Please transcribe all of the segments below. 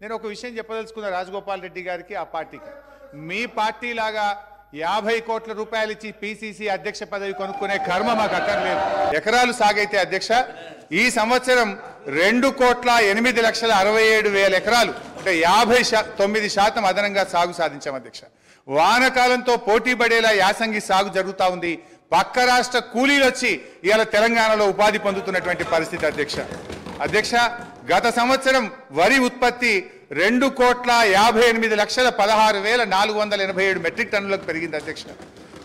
నేను ఒక విషయం చెప్పదలుచుకున్న రాజగోపాల్ రెడ్డి గారికి ఆ పార్టీకి, మీ పార్టీ లాగా 50 కోట్ల రూపాయలు ఇచ్చి పిసిసి అధ్యక్ష పదవి కొనుక్కునే కర్మ మాకు అక్కర్లేదు. ఎకరాలు సాగైతే అధ్యక్ష ఈ సంవత్సరం 2,08,67,000 ఎకరాలు అంటే 59% అదనంగా సాగు సాధించాం అధ్యక్ష. వానకాలంతో పోటీ పడేలా యాసంగి సాగు జరుగుతూ ఉంది. పక్క రాష్ట్ర కూలీలు వచ్చి ఇవాళ తెలంగాణలో ఉపాధి పొందుతున్నటువంటి పరిస్థితి అధ్యక్ష. గత సంవత్సరం వరి ఉత్పత్తి 2,58,16,487 మెట్రిక్ టన్నులకు పెరిగింది అధ్యక్ష.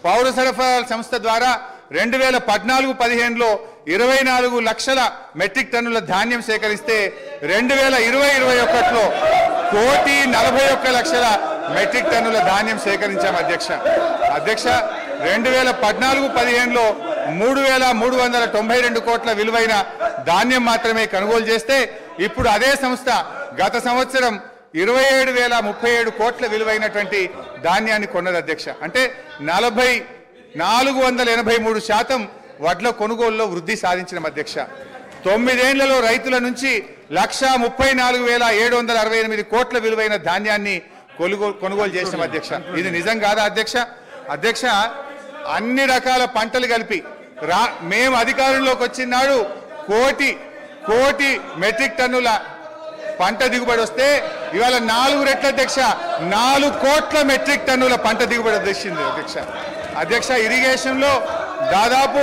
పౌర సరఫరాల సంస్థ ద్వారా 2014-15లో 24 లక్షల మెట్రిక్ టన్నుల ధాన్యం సేకరిస్తే 2020-21లో 1,41,00,000 మెట్రిక్ టన్నుల ధాన్యం సేకరించాం అధ్యక్ష. 2014-15లో 3,392 కోట్ల విలువైన ధాన్యం మాత్రమే కొనుగోలు చేస్తే ఇప్పుడు అదే సంస్థ గత సంవత్సరం 27,037 కోట్ల విలువైనటువంటి ధాన్యాన్ని కొన్నది అధ్యక్ష. అంటే 483% వడ్ల కొనుగోలులో వృద్ధి సాధించిన అధ్యక్ష. 9 ఏళ్లలో రైతుల నుంచి 1,34,768 కోట్ల విలువైన ధాన్యాన్ని కొనుగోలు చేసిన అధ్యక్ష. ఇది నిజం కాదా అధ్యక్ష? అధ్యక్ష అన్ని రకాల పంటలు కలిపి మేము అధికారంలోకి వచ్చినాడు కోటి మెట్రిక్ టన్నుల పంట దిగుబడి వస్తే ఇవాళ 4 రెట్ల అధ్యక్ష 4 కోట్ల మెట్రిక్ టన్నుల పంట దిగుబడి వచ్చింది అధ్యక్ష. ఇరిగేషన్లో దాదాపు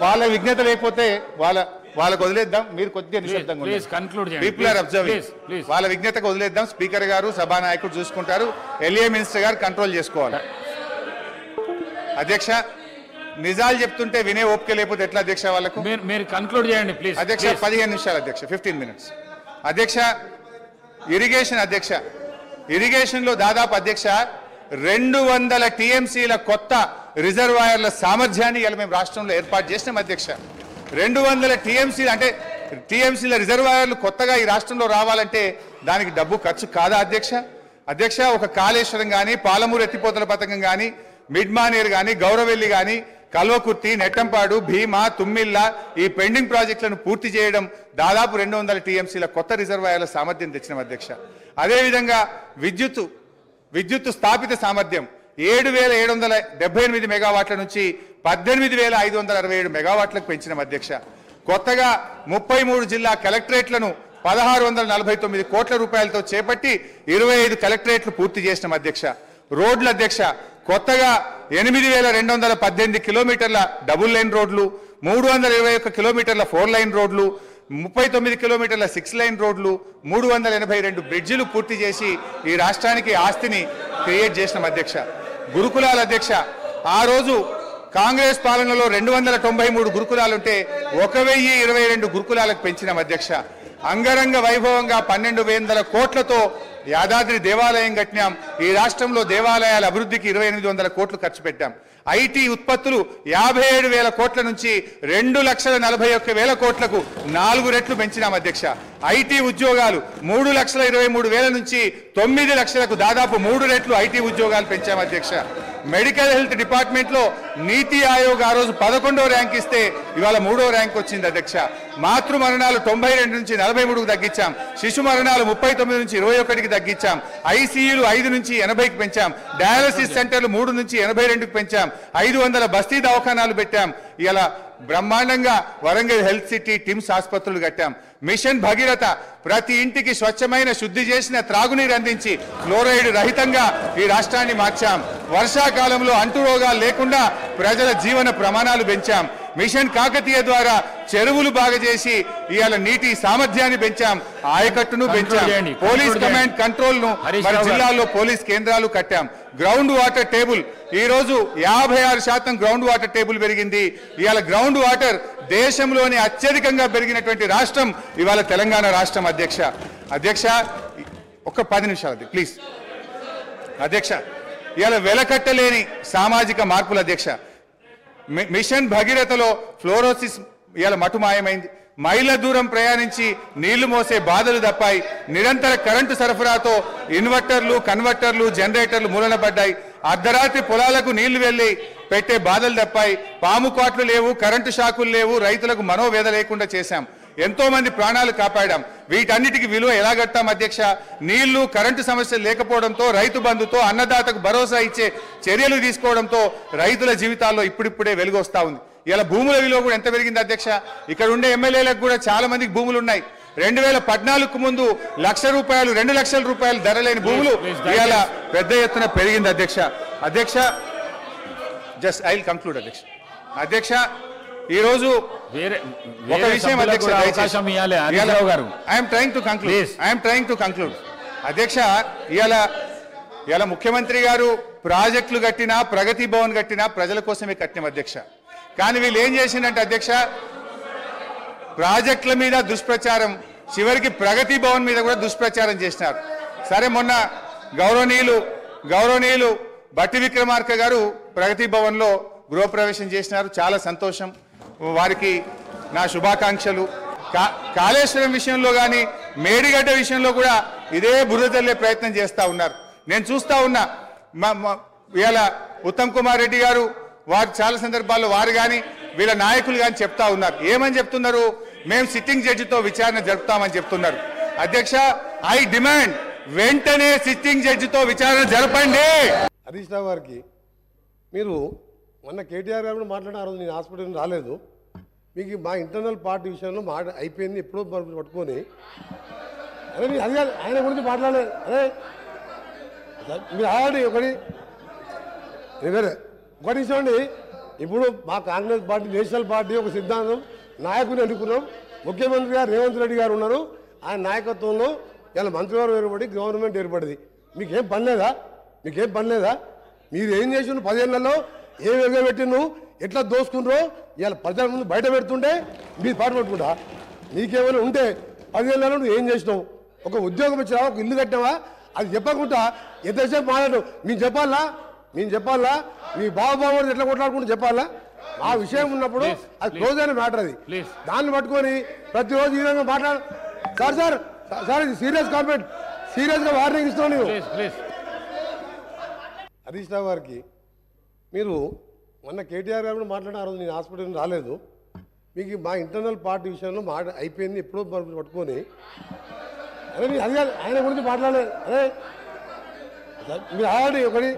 వాళ్ళ విజ్ఞత లేకపోతే వాళ్ళకు వదిలేద్దాం, మీరు కొద్దిగా నిశ్శబ్దంగా పీపుల్ ఆర్ అబ్జర్వింగ్, వాళ్ళ విజ్ఞతకు వదిలేద్దాం. స్పీకర్ గారు సభానాయకుడు చూసుకుంటారు, ఎల్ఏ మినిస్టర్ గారు కంట్రోల్ చేసుకోవాలి. అధ్యక్ష నిజాలు చెప్తుంటే వినే ఓపిక లేకపోతే ఎట్లా అధ్యక్ష? వాళ్ళకు మీరు కంక్లూడ్ చేయండి ప్లీజ్ అధ్యక్ష. 15 నిమిషాలు అధ్యక్ష, 15 మినిట్స్ అధ్యక్ష. ఇరిగేషన్లో దాదాపు అధ్యక్ష 200 టీఎంసీల కొత్త రిజర్వాయర్ల సామర్థ్యాన్ని ఇలా మేము రాష్ట్రంలో ఏర్పాటు చేసినాం అధ్యక్ష. 200 టీఎంసీలు అంటే టీఎంసీల రిజర్వాయర్లు కొత్తగా ఈ రాష్ట్రంలో రావాలంటే దానికి డబ్బు ఖర్చు కాదా అధ్యక్ష? ఒక కాళేశ్వరం కానీ, పాలమూరు ఎత్తిపోతల పథకం కానీ, మిడ్మానేర్ కానీ, గౌరవెల్లి కానీ, కల్వకుర్తి, నెట్టంపాడు, భీమా, తుమ్మిళ్ళ ఈ పెండింగ్ ప్రాజెక్టులను పూర్తి చేయడం దాదాపు 200 టీఎంసీల కొత్త రిజర్వాయర్ల సామర్థ్యం తెచ్చినాం అధ్యక్ష. అదేవిధంగా విద్యుత్ స్థాపిత సామర్థ్యం 7,778 మెగావాట్ల నుంచి 18,567 మెగావాట్లకు పెంచినాం అధ్యక్ష. కొత్తగా 33 జిల్లా కలెక్టరేట్లను 1,649 కోట్ల రూపాయలతో చేపట్టి 25 కలెక్టరేట్లు పూర్తి చేసినాం అధ్యక్ష. రోడ్లు అధ్యక్ష కొత్తగా 8,218 కిలోమీటర్ల డబుల్ లైన్ రోడ్లు, 321 కిలోమీటర్ల 4 లైన్ రోడ్లు, 39 కిలోమీటర్ల 6 లైన్ రోడ్లు, 382 బ్రిడ్జిలు పూర్తి చేసి ఈ రాష్ట్రానికి ఆస్తిని క్రియేట్ చేసినాం అధ్యక్ష. గురుకులాల అధ్యక్ష ఆ రోజు కాంగ్రెస్ పాలనలో 293 గురుకులాలుంటే 1,022 గురుకులాలకు పెంచినాం అధ్యక్ష. అంగరంగ వైభవంగా 1,200 కోట్లతో యాదాద్రి దేవాలయం కట్టినాం. ఈ రాష్ట్రంలో దేవాలయాల అభివృద్ధికి 2,800 కోట్లు ఖర్చు పెట్టాం. ఐటీ ఉత్పత్తులు 57,000 కోట్ల నుంచి 2,41,000 కోట్లకు 4 రెట్లు పెంచినాం అధ్యక్ష. ఐటీ ఉద్యోగాలు 3,23,000 నుంచి 9 లక్షలకు దాదాపు 3 రెట్లు ఐటీ ఉద్యోగాలు పెంచాం అధ్యక్ష. మెడికల్ హెల్త్ డిపార్ట్మెంట్లో నీతి ఆయోగ్ ఆ రోజు 11వ ర్యాంక్ ఇస్తే ఇవాళ 3వ ర్యాంక్ వచ్చింది అధ్యక్ష. మాతృ మరణాలు 92 నుంచి 43కు తగ్గించాం. శిశు మరణాలు 39 నుంచి 21కి తగ్గించాం. ఐసీయూలు 5 నుంచి 80కి పెంచాం. డయాలసిస్ సెంటర్లు 3 నుంచి 82కి పెంచాం. 500 బస్తీ దవాఖానాలు పెట్టాం. ఇలా బ్రహ్మాండంగా వరంగల్ హెల్త్ సిటీ, టిమ్స్ ఆసుపత్రులు కట్టాం. మిషన్ భగీరథ ప్రతి ఇంటికి స్వచ్ఛమైన శుద్ధి చేసిన త్రాగునీరు అందించి ఫ్లోరైడ్ రహితంగా ఈ రాష్ట్రాన్ని మార్చాం. వర్షాకాలంలో అంటురోగాలు లేకుండా ప్రజల జీవన ప్రమాణాలు పెంచాం. మిషన్ కాకతీయ ద్వారా చెరువులు బాగా చేసి ఇవాళ నీటి సామర్థ్యాన్ని పెంచాం. ఆయకట్టును పెంచాం. పోలీస్ కమాండ్ కంట్రోల్ ను మన జిల్లాల్లో పోలీస్ కేంద్రాలు కట్టాం. గ్రౌండ్ వాటర్ టేబుల్ ఈ రోజు 56% గ్రౌండ్ వాటర్ టేబుల్ పెరిగింది. ఇవాళ గ్రౌండ్ వాటర్ దేశంలోని అత్యధికంగా పెరిగినటువంటి రాష్ట్రం ఇవాళ తెలంగాణ రాష్ట్రం అధ్యక్ష. ఒక 10 నిమిషాలు ప్లీజ్ అధ్యక్ష. ఇవాళ వెలకట్టలేని సామాజిక మార్పులు అధ్యక్ష. మిషన్ భగీరథలో ఫ్లోరోసిస్ ఇవాళ మటుమాయమైంది. మైళ్ళ దూరం ప్రయాణించి నీళ్లు మోసే బాధలు తప్పాయి. నిరంతర కరెంటు సరఫరాతో ఇన్వర్టర్లు, కన్వర్టర్లు, జనరేటర్లు మూలన పడ్డాయి. అర్ధరాత్రి పొలాలకు నీళ్లు వెళ్లి పెట్టే బాధలు తప్పాయి. పాము కాట్లు లేవు, కరెంటు షాకులు లేవు, రైతులకు మనోవేద లేకుండా చేశాం. ఎంతో మంది ప్రాణాలు కాపాడాం. వీటన్నిటికీ విలువ ఎలా కడతాం అధ్యక్ష? నీళ్లు, కరెంటు సమస్యలు లేకపోవడంతో, రైతు బంధుతో, అన్నదాతకు భరోసా ఇచ్చే చర్యలు తీసుకోవడంతో రైతుల జీవితాల్లో ఇప్పుడిప్పుడే వెలుగు వస్తా ఉంది. ఇలా భూముల విలువ కూడా ఎంత పెరిగింది అధ్యక్ష? ఇక్కడ ఉండే ఎమ్మెల్యేలకు కూడా చాలా మందికి భూములు ఉన్నాయి. 2014కు ముందు ₹1,00,000, 2 లక్షల రూపాయలు ధర లేని భూములు ఇలా పెద్ద ఎత్తున పెరిగింది అధ్యక్ష. అధ్యక్ష జస్ట్ ఐ విల్ కంక్లూడ్ అధ్యక్ష. అధ్యక్ష ఈరోజు ఒక విషయం అధ్యక్ష, ఐఎమ్ ట్రైంగ్ టు కంక్లూడ్ అధ్యక్ష. ఇవాళ ముఖ్యమంత్రి గారు ప్రాజెక్టులు కట్టినా, ప్రగతి భవన్ కట్టినా ప్రజల కోసమే కట్టినాం అధ్యక్ష. కానీ వీళ్ళు ఏం చేసిందంటే అధ్యక్ష, ప్రాజెక్టుల మీద దుష్ప్రచారం, చివరికి ప్రగతి భవన్ మీద కూడా దుష్ప్రచారం చేసినారు. సరే, మొన్న గౌరవనీయులు బట్టి విక్రమార్క గారు ప్రగతి భవన్లో గృహప్రవేశం చేసినారు. చాలా సంతోషం, వారికి నా శుభాకాంక్షలు. కాళేశ్వరం విషయంలో కానీ, మేడిగడ్డ విషయంలో కూడా ఇదే బురద చల్లే ప్రయత్నం చేస్తూ ఉన్నారు. నేను చూస్తూ ఉన్నా, ఇవాళ ఉత్తమ్ కుమార్ రెడ్డి గారు వారు చాలా సందర్భాల్లో వారు కానీ వీళ్ళ నాయకులు కానీ చెప్తా ఉన్నారు. ఏమని చెప్తున్నారు? మేము సిట్టింగ్ జడ్జితో విచారణ జరుపుతామని చెప్తున్నారు. అధ్యక్ష, ఐ డిమాండ్ వెంటనే సిట్టింగ్ జడ్జితో విచారణ జరపండి. హరీష్ రావు గారికి మీరు మొన్న కేటీఆర్ గారు మాట్లాడిన, ఆ రోజు నేను హాస్పిటల్ రాలేదు, మీకు మా ఇంటర్నల్ పార్టీ విషయంలో అయిపోయింది ఎప్పుడో పట్టుకొని, అదే అది కాదు ఆయన గురించి మాట్లాడలేదు. అదే మీరు ఆల్రెడీ ఒకటి చూడండి, ఇప్పుడు మా కాంగ్రెస్ పార్టీ, నేషనల్ పార్టీ ఒక సిద్ధాంతం, నాయకుని ఎన్నుకున్నాం. ముఖ్యమంత్రి గారు రేవంత్ రెడ్డి గారు ఉన్నారు. ఆయన నాయకత్వంలో ఇలా మంత్రివర్గం ఏర్పడి గవర్నమెంట్ ఏర్పడింది. మీకేం పని లేదా? మీరు ఏం చేసిన 10 ఏళ్లలో ఏం ఎగబెట్టిను, ఎట్లా దోసుకున్నారో ఇవాళ ప్రజల ముందు బయట పెడుతుంటే మీరు పాటు పట్టుకుంటా. నీకేమైనా ఉంటే 10 ఏళ్లలో నువ్వు ఏం చేసినావు? ఒక ఉద్యోగం ఇచ్చినావా? ఒక ఇల్లు కట్టినావా? అది చెప్పకుండా ఎంతసేపు మాట్లాడు. మేము చెప్పాలా మీ బాబు ఎట్లా కొట్లాడుకుంటూ చెప్పాలా? ఆ విషయం ఉన్నప్పుడు అది క్లోజ్ అయిన మ్యాటర్. అది దాన్ని పట్టుకొని ప్రతిరోజు ఈ విధంగా మాట్లాడు. సార్ ఇది సీరియస్ కామెంట్, సీరియస్గా వార్నింగ్ ఇస్తున్నాను. హరీష్ రావు గారికి మీరు మొన్న కేటీఆర్ గారు మాట్లాడిన, ఆ రోజు నేను హాస్పిటల్ రాలేదు, మీకు మా ఇంటర్నల్ పార్టీ విషయంలో అయిపోయింది ఎప్పుడో పట్టుకొని, అదే అది కాదు ఆయన గురించి మాట్లాడలేదు. అదే మీరు ఆల్రెడీ ఒకటి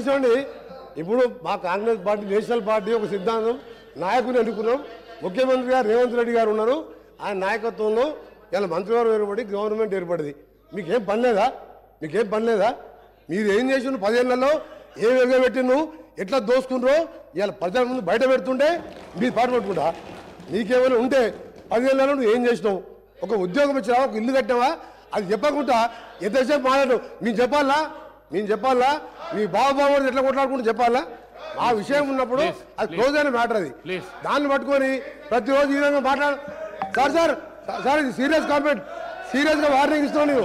చూడండి, ఇప్పుడు మా కాంగ్రెస్ పార్టీ, నేషనల్ పార్టీ ఒక సిద్ధాంతం, నాయకుని ఎన్నుకున్నాం. ముఖ్యమంత్రి గారు రేవంత్ రెడ్డి గారు ఉన్నారు. ఆయన నాయకత్వంలో ఇలా మంత్రివర్గం ఏర్పడి గవర్నమెంట్ ఏర్పడింది. మీకేం పని లేదా? మీరు ఏం చేసిన 10 ఏళ్లలో ఏం ఎగబెట్టిను, ఎట్లా దోసుకున్నారో ఇవాళ ప్రజల ముందు బయట పెడుతుంటే మీరు పాటు పట్టుకుంటా. నీకేమైనా ఉంటే 10 ఏళ్లలో నువ్వు ఏం చేసినావు? ఒక ఉద్యోగం ఇచ్చినావా? ఒక ఇల్లు కట్టినావా? అది చెప్పకుండా ఎంతసేపు మాట్లాడు. మేము చెప్పాలా మీ బాబు ఎట్లా కొట్లాడుకుంటూ చెప్పాలా? ఆ విషయం ఉన్నప్పుడు అది క్లోజ్ అయిన మ్యాటర్. అది దాన్ని పట్టుకొని ప్రతిరోజు ఈ విధంగా మాట్లాడు. సార్ ఇది సీరియస్ కామెంట్, సీరియస్గా వార్నింగ్ ఇస్తున్నాను.